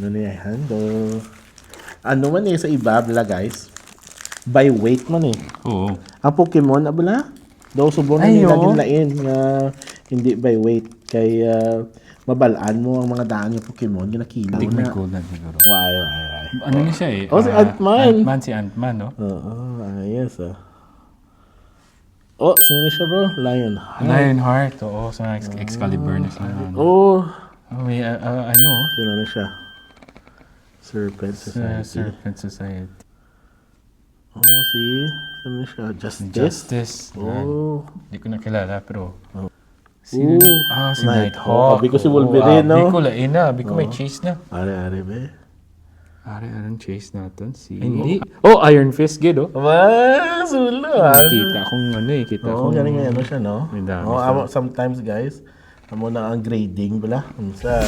Ano niya handle? Ano man sa iba, bala guys? By weight man Oo. Ang Pokemon, abala? Daw subon na Ay, nila oo. lain na hindi by weight. Kaya mabalaan mo ang mga daan yung Pokemon, ginakilo Hindi may na. kulang siguro. Why. Ano niya siya eh? Oh, si Ant-Man. Si Ant-Man, no? Oo, ayos Oh, sino na siya bro? Lion. Lionheart, oo. Sa Excalibur na siya. Oh, May, sino na siya? Serpent sa Society. Serpent Society. Oh, sino na siya? Justice? Justice. Oh. Hindi ko nakilala, pero... Ooh, Si Nighthawk. Sabi ko si Wolverine, no? Biko lain na. Biko may chase na. Are, be. Anong chase natin? Hindi. Oh, Iron Fist, gid, oh. Wow, sulo Kita akong kita Oo, akong... galing nga siya, no? May dami Sometimes, guys, amo na ang grading, bala. Sa